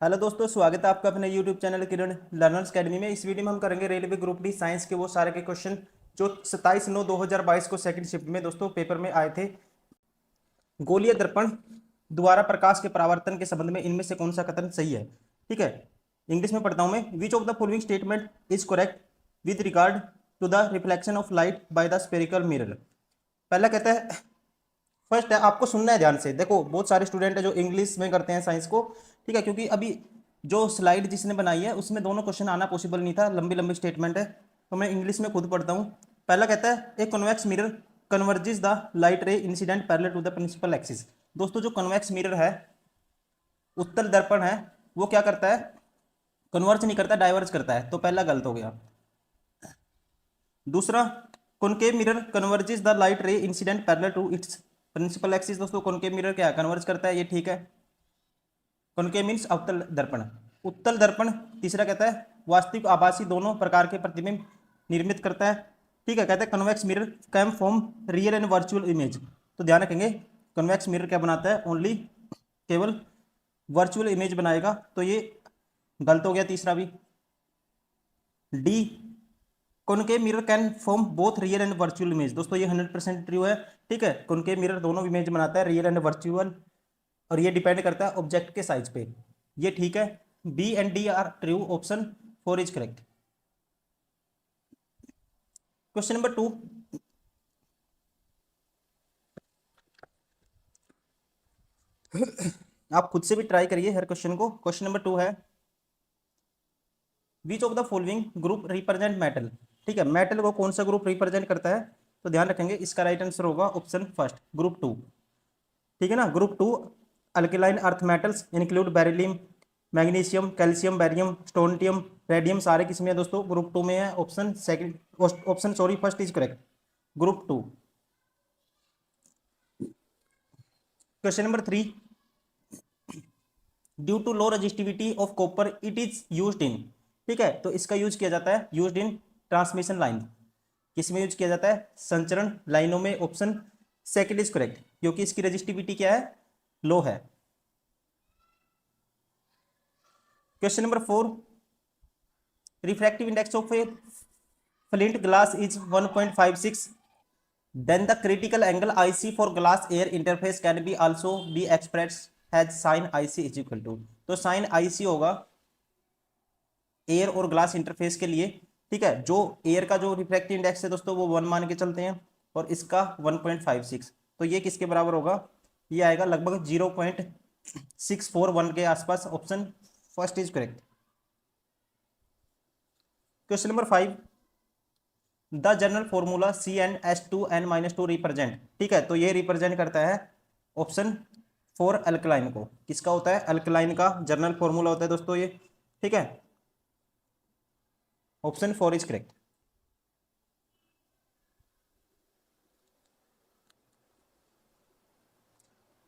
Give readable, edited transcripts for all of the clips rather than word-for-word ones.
Hello दोस्तों, स्वागत है आपका अपने यूट्यूब चैनल किरण लर्नर्स अकेडमी में। इस वीडियो में हम करेंगे रेलवे ग्रुप डी साइंस के वो सारे के क्वेश्चन जो 27/9/2022 को सेकंड शिफ्ट में दोस्तों पेपर में आए थे। गोलीय दर्पण द्वारा प्रकाश के परावर्तन के संबंध में इनमें से कौन सा कथन सही है। ठीक है, इंग्लिश में पढ़ता हूं मैं। Which of the following statement is correct with regard to the reflection of light by the spherical mirror. पहला कहता है, फर्स्ट है, आपको सुनना है ध्यान से। देखो, बहुत सारे स्टूडेंट है जो इंग्लिश में करते हैं साइंस को। ठीक है, क्योंकि अभी जो स्लाइड जिसने बनाई है उसमें दोनों क्वेश्चन आना पॉसिबल नहीं था, लंबी लंबी स्टेटमेंट है, तो मैं इंग्लिश में खुद पढ़ता हूँ। पहला कहता है, a convex mirror converges the light ray incident parallel to the principal axis. दोस्तों, जो कन्वेक्स मिरर है, उत्तल दर्पण है, वो क्या करता है? कन्वर्ज नहीं करता, डाइवर्ज करता है। तो पहला गलत हो गया। दूसरा, concave mirror converges the light ray incident parallel to its principal axis. दोस्तों, कॉनकेव मिरर क्या कन्वर्ज करता है, ये ठीक है। कॉनकेव मीन्स अवतल दर्पण। उत्तल दर्पण तीसरा कहता है, वास्तविक आभासी दोनों प्रकार के प्रतिबिंब निर्मित करता है। ठीक है, कहता है convex mirror can form real and virtual image. तो ध्यान रखेंगे, कन्वेक्स मिरर क्या बनाता है? ओनली केवल वर्चुअल इमेज बनाएगा। तो ये गलत हो गया तीसरा भी। D, concave mirror can form both real and virtual image. दोस्तों, ये 100% ट्रू है। ठीक है, कॉनकेव मिरर दोनों इमेज बनाता है, रियल एंड वर्चुअल, और ये डिपेंड करता है ऑब्जेक्ट के साइज पे। ये ठीक है। B and D are true, option 4 is correct. Question number 2, आप खुद से भी ट्राई करिए हर क्वेश्चन को। क्वेश्चन नंबर 2 है, which of the following group represent metal. ठीक है, मेटल को कौन सा ग्रुप रिप्रेजेंट करता है? तो ध्यान रखेंगे, इसका राइट आंसर होगा ऑप्शन फर्स्ट, ग्रुप 2। ठीक है ना, group 2 alkaline earth metals include beryllium, magnesium, calcium, barium, strontium, radium, सारे किसमें है दोस्तों? ग्रुप 2 में है। Option second, option sorry first is correct, group 2। Question number 3, due to low resistivity of copper it is used in. ठीक है, तो इसका यूज किया जाता है, यूज्ड इन ट्रांसमिशन लाइन। किसमें यूज किया जाता है? संचरण लाइनों में। ऑप्शन सेकंड इज करेक्ट, क्योंकि इसकी रजिस्टिविटी क्या है? लो है। Question number 4, refractive index of A flint glass is 1.56, then the critical angle IC for glass air interface can be also be expressed as sin IC is equal to। तो sin IC होगा air और glass interface के लिए। ठीक है, जो air का जो रिफ्रैक्टिव इंडेक्स है दोस्तों वो 1 मान के चलते हैं, और इसका 1.56। तो ये किसके बराबर होगा? ये आएगा लगभग 0.641 के आसपास। Option first is correct. Question number 5, the general formula CnH2n-2 represent. ठीक है, तो ये रिप्रेजेंट करता है ऑप्शन 4 अल्कलाइन को। किसका होता है? अल्कलाइन का जनरल फॉर्मूला होता है दोस्तों ये। ठीक है, option 4 is correct.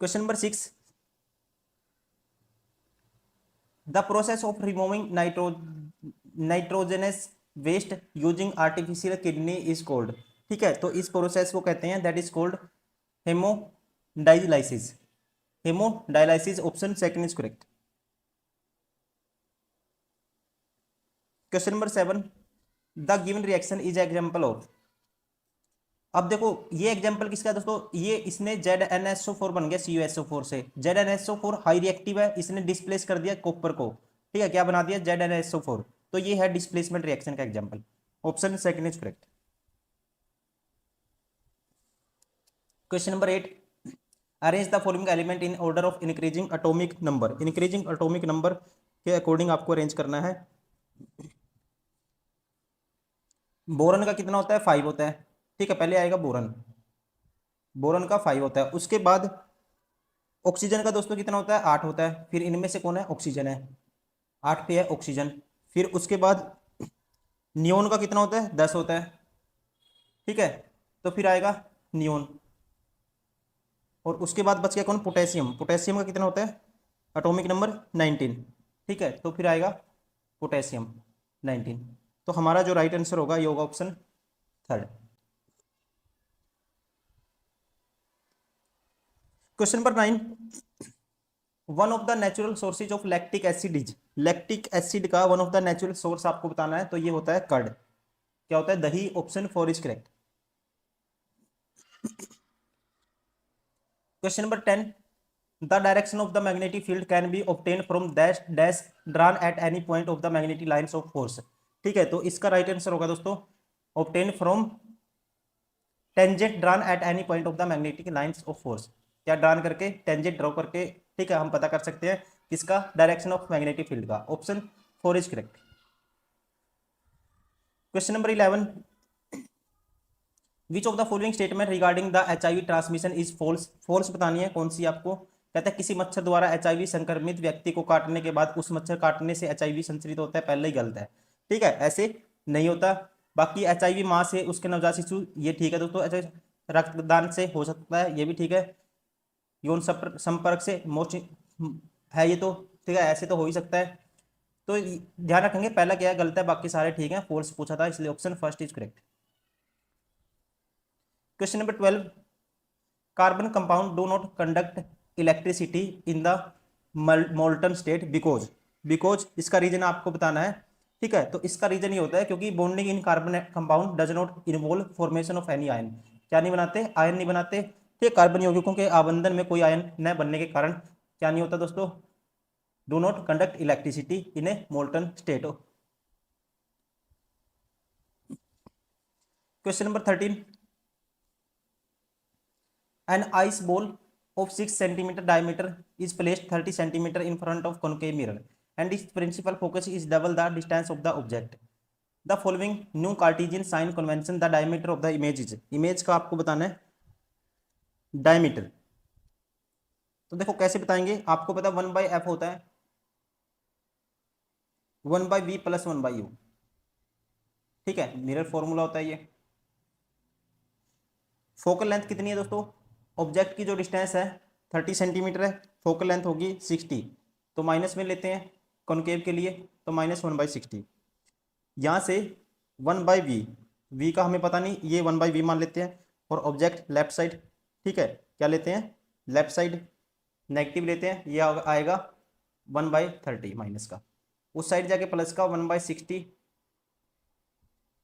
Question number 6, the process of removing nitrogenous waste using artificial kidney is called. ठीक है, तो इस प्रोसेस को कहते हैं, that is called haemodialysis. Haemodialysis, option second is correct. Question number 7, the given reaction is example of. अब देखो, ये एग्जाम्पल किसका है दोस्तों? ये इसने ZnSO4 बन गया CuSO4 से। ZnSO4 हाई रिएक्टिव है, इसने डिस्प्लेस कर दिया कॉपर को। ठीक है, क्या बना दिया? ZnSO4। तो ये है डिस्प्लेसमेंट रिएक्शन का example. Option second is correct. Question number 8, arrange the following element in order of increasing atomic number. Increasing atomic number के अकॉर्डिंग आपको अरेंज करना है। बोरन का कितना होता है? 5 होता है। ठीक है, पहले आएगा बोरन। बोरन का 5 होता है। उसके बाद ऑक्सीजन का दोस्तों कितना होता है? 8 होता है। फिर इनमें से कौन है? ऑक्सीजन है, 8 पे है ऑक्सीजन। फिर उसके बाद नियोन का कितना होता है? 10 होता है। ठीक है, तो फिर आएगा नियोन। और उसके बाद बच गया कौन? पोटेशियम। पोटेशियम का कितना होता है? Atomic number 19। ठीक है, तो फिर आएगा पोटेशियम 19। तो हमारा जो राइट आंसर होगा ये होगा option third. Question number 9, one of the natural sources of lactic acid is, lactic acid का one of the natural source आपको बताना है, तो ये होता है कर्ड। क्या होता है? दही। Option 4 is correct. Question number 10, the direction of the magnetic field can be obtain from dash dash drawn at any point of the magnetic lines of force. ठीक है, तो इसका राइट आंसर होगा दोस्तों obtain from tangent drawn at any point of the magnetic lines of force. क्या drawn करके, tangent draw करके, ठीक है, हम पता कर सकते हैं किसका? डायरेक्शन ऑफ मैग्नेटिक फील्ड का। Option 4 is correct. Question number 11, which of the following statement regarding the HIV transmission is false. False बतानी है कौन सी आपको। कहता है किसी मच्छर द्वारा HIV संक्रमित व्यक्ति को काटने के बाद उस मच्छर काटने से HIV संचरित होता है, पहले ही गलत है। ठीक है, ऐसे नहीं होता। बाकी HIV माँ से उसके नवजात शिशु, ये ठीक है दोस्तों। रक्तदान से हो सकता है, ये भी ठीक है। यौन संपर्क से मोस्ट है ये तो, ठीक है, ऐसे तो हो ही सकता है। तो ध्यान रखेंगे पहला क्या है गलत है, बाकी सारे ठीक है। फॉल्स पूछा था इसलिए option first is correct. Question number 12, carbon compound do not conduct electricity in the molten state because. Because इसका रीजन आपको बताना है। ठीक है, तो इसका रीजन ये होता है क्योंकि bonding in carbon compound does not involve formation of any ion. क्या नहीं बनाते? आयन नहीं बनाते। ठीक है, कार्बन यौगिकों के आबंधन में कोई आयन न बनने के कारण क्या नहीं होता दोस्तों? Do not conduct electricity in A molten state. Question number 13, an ice ball of 6 centimeter diameter is placed 30 centimeter in front of concave mirror and its principal focus is double the distance of the object. The following new Cartesian sign convention the diameter of the image is. Image का आपको बताना है diameter। तो देखो कैसे बताएंगे, आपको पता 1/f होता है 1/v प्लस 1/u। ठीक है, मिरर फॉर्मूला होता है ये। फोकल लेंथ कितनी है दोस्तों? ऑब्जेक्ट की जो डिस्टेंस है 30 सेंटीमीटर है, फोकल लेंथ होगी 60, तो माइनस में लेते हैं कॉनकेव के लिए, तो -1/60। यहाँ से 1/v, v का हमें पता नहीं, ये 1/v मान लेते हैं। और ऑब्जेक्ट लेफ्ट साइड, ठीक है, क्या लेते हैं? लेफ्ट साइड नेगेटिव लेते हैं, ये आएगा 1/30 माइनस का। उस साइड जाके प्लस का 1/60,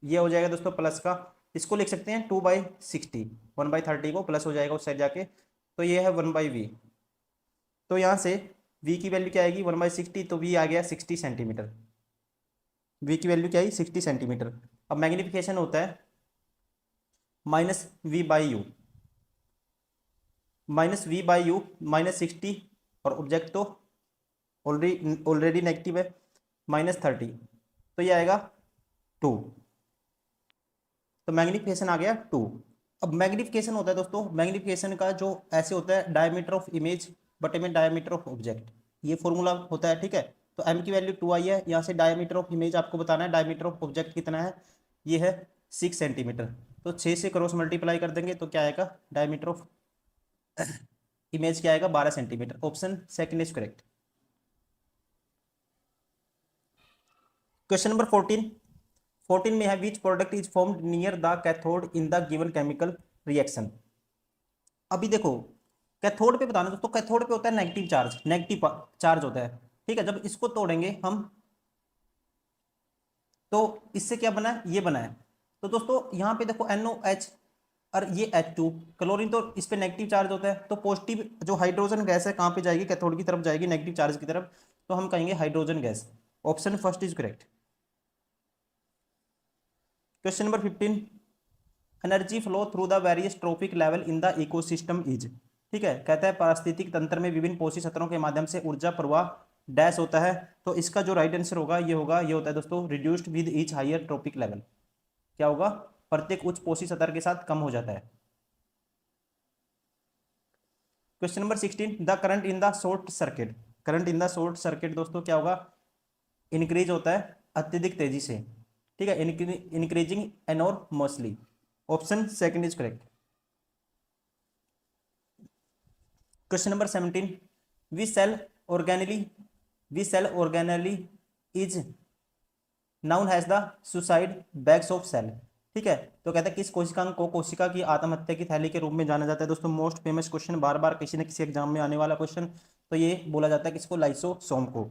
ये हो जाएगा दोस्तों प्लस का। इसको लिख सकते हैं 2/60, 1/30 को प्लस हो जाएगा उस साइड जाके, तो ये है 1/v। तो यहाँ से v की वैल्यू क्या आएगी? 1/60, तो v आ गया 60 सेंटीमीटर। v की वैल्यू क्या आई? 60 सेंटीमीटर। अब मैग्निफिकेशन होता है -v/u, -v/u -60, और ऑब्जेक्ट तो ऑलरेडी नेगेटिव है, -30, तो ये आएगा 2। तो मैग्निफिकेशन आ गया 2। अब मैग्निफिकेशन होता है दोस्तों, मैग्निफिकेशन का जो ऐसे होता है डायमीटर ऑफ इमेज बटे में डायमीटर ऑफ ऑब्जेक्ट, ये फॉर्मूला होता है। ठीक है, तो m की वैल्यू 2 आई है, यहाँ से डायमीटर ऑफ इमेज आपको बताना है, डायमीटर ऑफ ऑब्जेक्ट कितना है? ये है 6 सेंटीमीटर। तो 6 से क्रॉस मल्टीप्लाई कर देंगे तो क्या आएगा? डायमीटर ऑफ इमेज क्या आएगा? 12 centimetre. Option second is correct. Question number 14 में है which product is formed near the cathode in the given chemical reaction. अभी देखो कैथोड पे बताना दोस्तों, कैथोड पे होता है नेगेटिव चार्ज, नेगेटिव चार्ज होता है। ठीक है, जब इसको तोड़ेंगे हम तो इससे क्या बना है? ये बना है। तो दोस्तों यहाँ पे देखो NOH और ये H2, क्लोरीन, तो इस पे नेगेटिव चार्ज होता है। तो पॉजिटिव जो हाइड्रोजन गैस है कहाँ पे जाएगी? कैथोड की तरफ जाएगी, नेगेटिव चार्ज की तरफ, तो हम कहेंगे hydrogen gas. Option first is correct. Question number 15, energy flow through the various trophic level in the ecosystem is. ठीक है, कहता है पारिस्थितिक तंत्र में विभिन्न पोषी सतहों के माध्यम से ऊर्जा प्रवाह डैश होता है। तो इसका जो राइट आंसर होगा ये होगा, ये होता है दोस्तों reduced with each higher trophic level. क्या होगा? प्रत्येक उच्च पोषी सतह के साथ कम हो जाता है। Question number 16, the current in the short circuit. Current in the short circuit दोस्तों क्या होगा? इंक्रीज होता है अत्यधिक तेजी से। ठीक है, increasing enormously. Option second is correct. Question number 17, we cell organelle is known has the suicide bags of cell. ठीक है, तो कहता है किस कोशिकांग को कोशिका की आत्महत्या की थैली के रूप में जाना जाता है। दोस्तों मोस्ट फेमस क्वेश्चन, बार बार किसी न किसी एग्जाम में आने वाला क्वेश्चन। तो ये बोला जाता है किसको, लाइसोसोम को।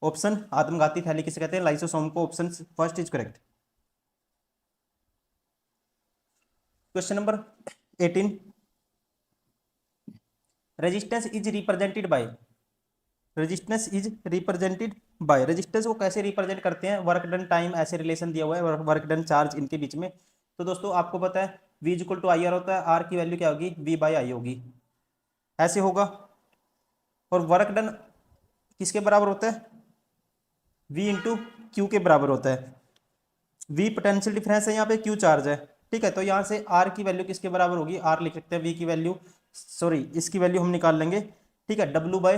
ऑप्शन आत्मघाती थैली किसे कहते हैं, लाइसोसोम को। Option first is correct. Question number 18, resistance is represented by, resistance is represented by, resistance को कैसे रिप्रेजेंट करते हैं, वर्क डन टाइम ऐसे रिलेशन दिया हुआ है, वर्क डन चार्ज इनके बीच में। तो दोस्तों आपको पता है V equal to I R होता है, आर की वैल्यू क्या होगी, V बाई आई होगी, ऐसे होगा। और वर्क डन किसके बराबर होता है, V इंटू क्यू के बराबर होता है। V पोटेंशियल डिफरेंस है, यहाँ पे Q चार्ज है, ठीक है। तो यहाँ से R की वैल्यू किसके बराबर होगी, R लिख सकते हैं, V की वैल्यू, सॉरी इसकी वैल्यू हम निकाल लेंगे, ठीक है, W बाय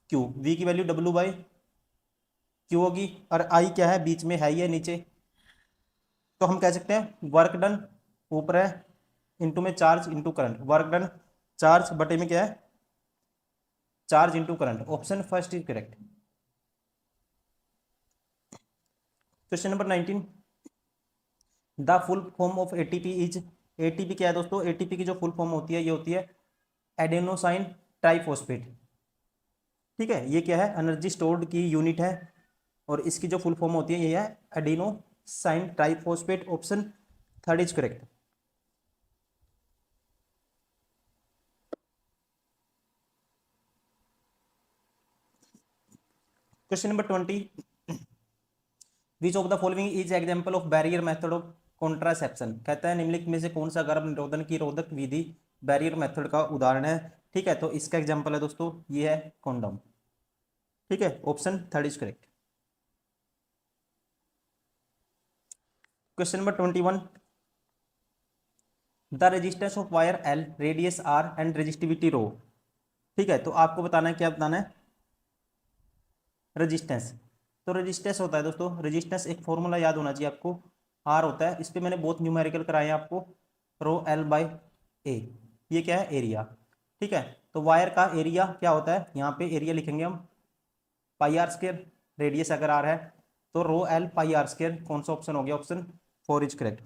क्यू, V की वैल्यू W बाय क्यू होगी, और I क्या है, बीच में है ही है नीचे। तो हम कह सकते हैं वर्क डन ऊपर है, इंटू में charge into current, work done charge बटे में क्या है, charge into current. Option first is correct. Question number 19, the full form of ATP is, ATP क्या है दोस्तों, एटीपी की जो फुल फॉर्म होती है ये होती है एडेनोसाइन ट्राइफॉस्फेट, ठीक है। ये क्या है, एनर्जी स्टोर्ड की यूनिट है, और इसकी जो फुल फॉर्म होती है ये है adenosine triphosphate. Option third is correct. Question number 20, which of the following is example of barrier method of contraception, कहता है निम्नलिखित में से कौन सा गर्भ निरोधन की रोधक विधि बैरियर मेथड का उदाहरण है, ठीक है। तो इसका एग्जाम्पल है दोस्तों, ये है कॉन्डोम, ठीक है। Option third is correct. Question number 21, the resistance of wire L, radius R and resistivity rho, ठीक है। तो आपको बताना है, क्या बताना है, रेजिस्टेंस। तो रेजिस्टेंस होता है दोस्तों, रेजिस्टेंस एक फॉर्मूला याद होना चाहिए आपको, आर होता है, इस पे मैंने बहुत न्यूमेरिकल कराए हैं आपको, रो एल बाई ए, ये क्या है, एरिया, ठीक है। तो वायर का एरिया क्या होता है, यहाँ पे एरिया लिखेंगे हम पाई आर स्क्वायर, रेडियस अगर आर है तो rho L pi r square. कौन सा ऑप्शन हो गया, ऑप्शन फोर इज करेक्ट।